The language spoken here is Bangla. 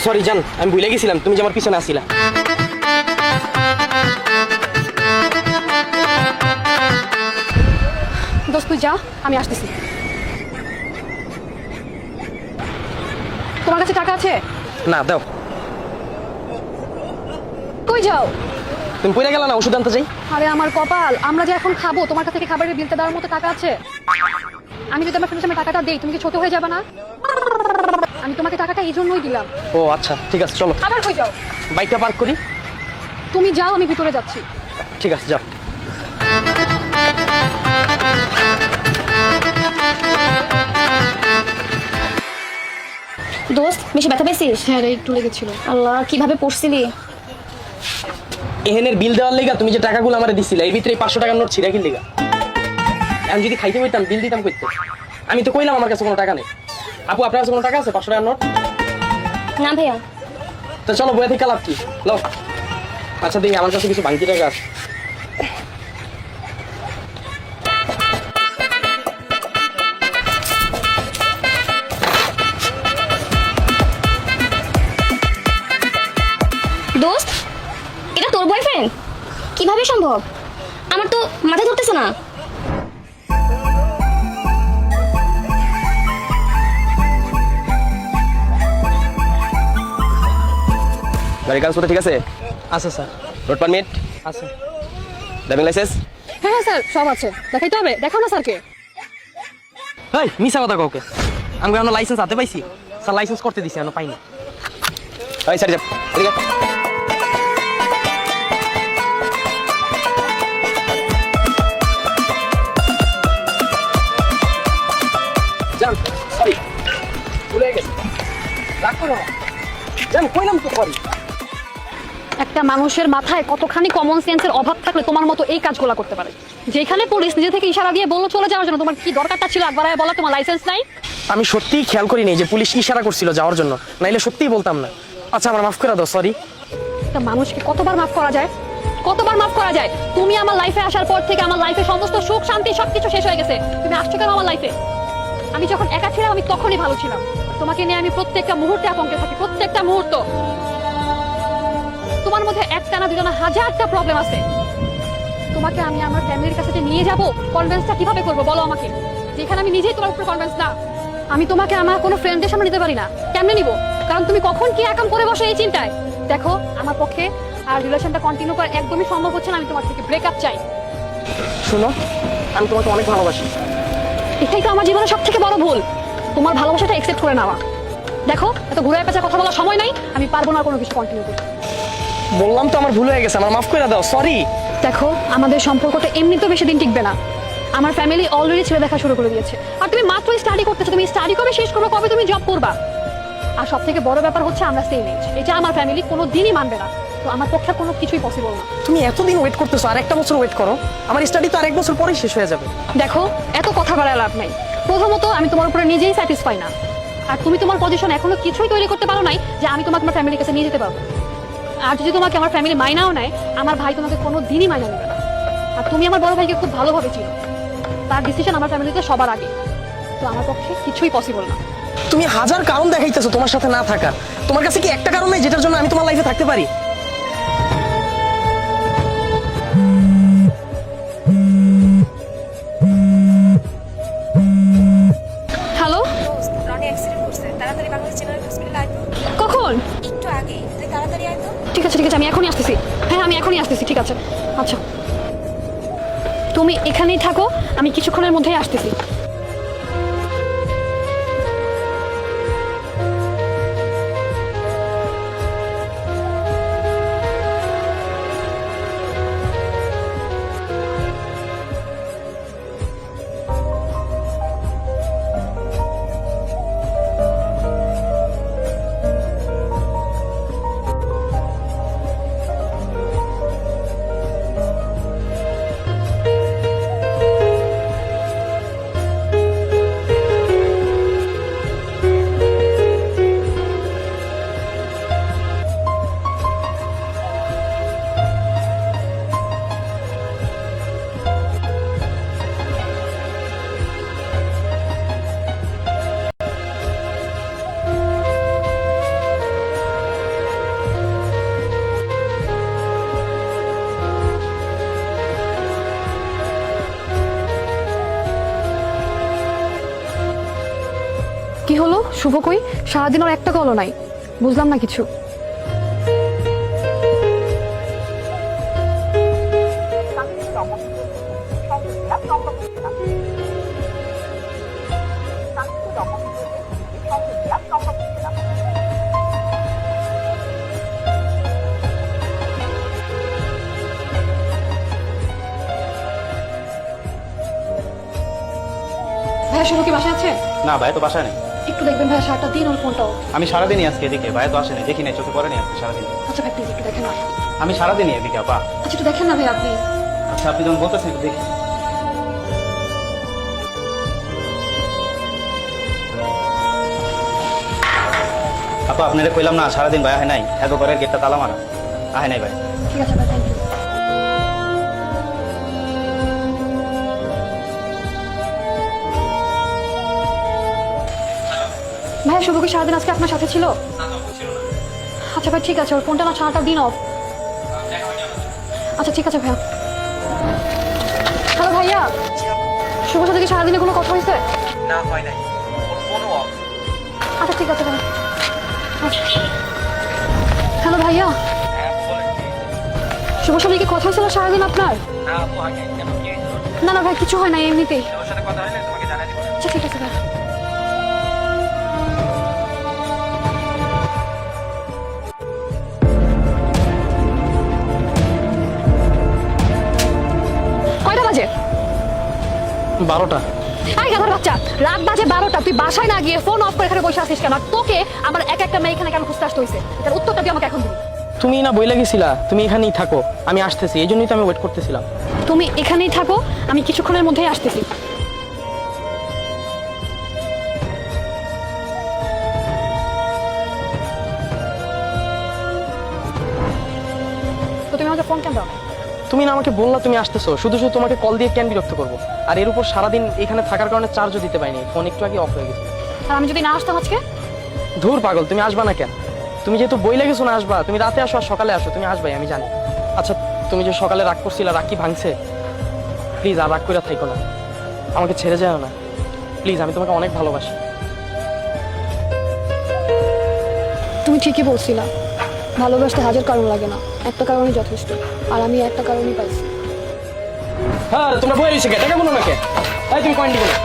সরি জান, আমি ভুলে গেছিলাম তুমি যে আমার পিছনে আসিলা। দোস্ত তুই যা, আমি আসতেছি। তোমার কাছে টাকা আছে? না দাও। কই যাও? তুমি পড়ে গেলা না, ওষুধ আনতে যাই। আরে আমার কপাল, আমরা যে এখন খাবো তোমার কাছে কি খাবারের বিলটা দেওয়ার মতো টাকা আছে? আমি যদি আমার ফ্রেন্ডের সামনে টাকাটা দেই তুমি কি ছোট হয়ে যাবে না? আমি তোমাকে টাকাটা এই জন্যই দিলাম। ও আচ্ছা ঠিক আছে চলো। আবার কই যাও? বাইকটা পার্ক করি। তুমি যাও, আমি ভিতরে যাচ্ছি। ঠিক আছে যাও। দোস্ত বেশি ব্যথা পেয়েছিস? হ্যাঁ রে, একটু লেগেছিল। আল্লাহ, কিভাবে পড়ছিলি? এহেনের বিল দেওয়ার লেগা তুমি যে টাকাগুলো আমার দিছিলে এই ভিতরে 500 টাকার নোট ছিঁড়া কি লেগা? আমি যদি খাইতে বইতাম বিল দিতাম কইতে। আমি তো কইলাম আমার কাছে কোনো টাকা নেই। আপু আপনার কাছে কোনো টাকা আছে 500 টাকার নোট? না ভাইয়া। তো চলো বইয়া থেকে লাভ কি, লো। আচ্ছা দেখি আমার কাছে কিছু ভাঙতি টাকা আছে। দোস্ত, এটা তোর বয়ফ্রেন্ড? কিভাবে সম্ভব? আমার তো মাথা ধরতেছে না। গাড়ি কাগজপত্র ঠিক আছে? আছে স্যার। রোড পারমিট আছে। Driving licence? হ্যাঁ হ্যাঁ স্যার, সব আছে। দেখাইতে হবে? দেখাও না স্যারকে। এই মিছা কথা কাউকে। আমি কোনো লাইসেন্স হাতে পাইছি? স্যার লাইসেন্স করতে দিছি, আমি পাইনি। এই স্যার যা, এদিকে। জান সরি, ভুলে গেছি। রাগ করো না। জান কইলাম তো সরি। একটা মানুষের মাথায় কতখানি কমন সেন্সের অভাব থাকলে তোমার মতো এই কাজগুলো করতে পারে? যেখানে পুলিশ নিজে থেকে ইশারা দিয়ে বললো চলে যাওয়ার জন্য, তোমার কি দরকারটা ছিল একবার বলা তোমার লাইসেন্স নাই? আমি সত্যিই খেয়াল করিনি যে পুলিশ ইশারা করছিল যাওয়ার জন্য, নাইলে সত্যিই বলতাম না। আচ্ছা আমার মাফ করে দাও, সরি। একটা মানুষকে কতবার মাফ করা যায়? কতবার মাফ করা যায়? তুমি আমার লাইফে আসার পর থেকে আমার লাইফে সমস্ত সুখ শান্তি সবকিছু শেষ হয়ে গেছে। তুমি আসছো কেন আমার লাইফে? আমি যখন একা ছিলাম আমি তখনই ভালো ছিলাম। তোমাকে নিয়ে আমি প্রত্যেকটা মুহূর্তে আতঙ্কে থাকি, প্রত্যেকটা মুহূর্ত। তোমার মধ্যে একটা না দুটো না হাজারটা প্রবলেম আছে। তোমাকে আমি আমার ফ্যামিলির কাছে যে নিয়ে যাব, কনভিন্সটা কিভাবে করবো বলো আমাকে, যেখানে আমি নিজেই তোমার উপর কনভিন্স না। আমি তোমাকে আমার কোনো ফ্রেন্ডের সামনে নিতে পারি না। কেমনে নিব? কারণ তুমি কখন কি একাম করে বসে এই চিন্তায়। দেখো আমার পক্ষে আর রিলেশনটা কন্টিনিউ করা একদমই সম্ভব হচ্ছে না। আমি তোমার থেকে ব্রেকআপ চাই। শুনো, আমি তোমাকে অনেক ভালোবাসি। এটাই তো আমার জীবনের সব থেকে বড় ভুল, তোমার ভালোবাসাটা একসেপ্ট করে নেওয়া। দেখো এত ঘুরে পেঁচা কথা বলার সময় নাই, আমি পারবো না আর কোনো কিছু কন্টিনিউ করতে। বললাম তো আমার ভুল হয়ে গেছে, আমার মাফ করে দাও, সরি। দেখো আমাদের সম্পর্কটা এমনিতেও বেশি দিন টিকবে না। আমার ফ্যামিলি অলরেডি ছেলে দেখা শুরু করে দিয়েছে। আর তুমি মাত্র স্টাডি করতেছো, তুমি স্টাডি কবে শেষ করবে, কবে তুমি জব করবা? আর সব থেকে বড় ব্যাপার হচ্ছে আমরা সেম এজ, এটা আমার ফ্যামিলি কোনো দিনই মানবে না। তো আমার পক্ষে কোনো কিছুই পসিবল না। তুমি এতদিন ওয়েট করতেছো, আর একটা বছর ওয়েট করো। আমার স্টাডি তো আর এক বছর পরেই শেষ হয়ে যাবে। দেখো এত কথা বাড়ায় লাভ নাই। প্রথমত আমি তোমার উপরে নিজেই স্যাটিসফাই না। আর তুমি তোমার পজিশন এখনো কিছুই তৈরি করতে পারো নাই যে আমি তোমাকে আমার ফ্যামিলির কাছে নিয়ে যেতে পারবো। আর যদি তোমাকে আমার ফ্যামিলি মাইনাও নেয়, আমার ভাই তোমাকে কোনো দিনই মাইনা নেবে না। আর তুমি আমার বড় ভাইকে খুব ভালোভাবে চিনো, তার ডিসিশন আমার ফ্যামিলিতে সবার আগে। তো আমার পক্ষে কিছুই পসিবল না। তুমি হাজার কারণ দেখাইতেছো তোমার সাথে না থাকার। তোমার কাছে কি একটা কারণ নেই যেটার জন্য আমি তোমার লাইফে থাকতে পারি? হ্যালো, রনি অ্যাক্সিডেন্ট করছে, তাড়াতাড়ি বাংলাদেশ জেনারেল হসপিটালে আয় তো। কখন? একটু আগে, তুই তাড়াতাড়ি আয় তো। ঠিক আছে ঠিক আছে, আমি এখনই আসতেছি। হ্যাঁ আমি এখনই আসতেছি, ঠিক আছে। আচ্ছা তুমি এখানেই থাকো, আমি কিছুক্ষণের মধ্যেই আসতেছি। শুভ কই? সারাদিন ওর একটা কলও নাই, বুঝলাম না কিছু। ভাইয়া শুভ কি বাসায় আছে? না ভাই তো বাসায় নেই। একটু দেখবেন ভাইয়া, সারাটা দিন ওর ফোনটাও। আমি সারাদিনই আজকে এদিকে, ভাই তো আসেনি, দেখি নাই, চোখে পড়েনি আজকে সারাদিন। আচ্ছা ভাই প্লিজ একটু দেখেন না। আমি সারাদিনই এদিকে আপা। আচ্ছা একটু দেখেন না ভাইয়া প্লিজ। আচ্ছা আপনি যখন বলতেছেন একটু দেখি। আপা আপনারা কইলাম না সারাদিন ভাই আহে নাই, এত ঘরের গেটটা তালা মারা, আহে নাই ভাই। ঠিক আছে ভাই, থ্যাংক ইউ। ভাইয়া শুভ কি সারাদিন আজকে আপনার সাথে ছিল? আচ্ছা ভাই ঠিক আছে, ওর ফোনটা না সারাটা দিন অফ। আচ্ছা ঠিক আছে ভাইয়া। হ্যালো ভাইয়া, শুভর সাথে কি সারাদিনে কোনো কথা হয়েছে? না হয় নাই, ওর ফোনও অফ। আচ্ছা ঠিক আছে ভাইয়া। হ্যালো ভাইয়া, শুভর সাথে কি কথা হয়েছিল সারাদিন আপনার? না আপু হয় নাই, কেন কি হয়েছিল? না না ভাই কিছু হয় না, এমনিতেই। ওর সাথে কথা হলে তোমাকে জানাই দিব। আচ্ছা ঠিক আছে ভাই। কয়টা বাজে? 12টা। আই গাধার বাচ্চা, রাত বাজে 12টা, তুই বাসায় না গিয়ে ফোন অফ করে এখানে বসে আছিস কেন? আর তোকে আমার এক একটা মেয়ে এখানে কেন খুঁজতে আসতে হয়েছে? তার উত্তরটা তুই আমাকে এখন দিবি। তুমি না বইলা গেছিলা তুমি এখানেই থাকো, আমি আসতেছি, এই জন্যই তো আমি ওয়েট করতেছিলাম। তুমি এখানেই থাকো, আমি কিছুক্ষণের মধ্যেই আসতেছি। তো তুমি আমাকে ফোন কেন দাও? তুমি না আমাকে বললা তুমি আসতেছো, শুধু শুধু তোমাকে কল দিয়ে কেন বিরক্ত করবো? আর এর উপর সারাদিন এখানে থাকার কারণে চার্জও দিতে পারিনি, ফোন একটু আগে অফ হয়ে গেছে। আর আমি যদি না আসতাম আজকে? ধুর পাগল, তুমি আসবা না কেন? তুমি যেহেতু বইলা গেছো না আসবা, তুমি রাতে আসো আর সকালে আসো, তুমি আসবাই আমি জানি। আচ্ছা তুমি যে সকালে রাগ করছিলা, রাগ কি ভাঙছে? প্লিজ আর রাগ করে থাইকো না, আমাকে ছেড়ে যাও না প্লিজ, আমি তোমাকে অনেক ভালোবাসি। তুমি ঠিকই বলছিলা, ভালোবাসতে হাজার কারণ লাগে না, একটা কারণই যথেষ্ট। আর আমি একটা কারণই পাইছি। হ্যাঁ তোমরা বই রয়েছে কে? টাকা বলো না কে? তুমি কয়েন দিবো না।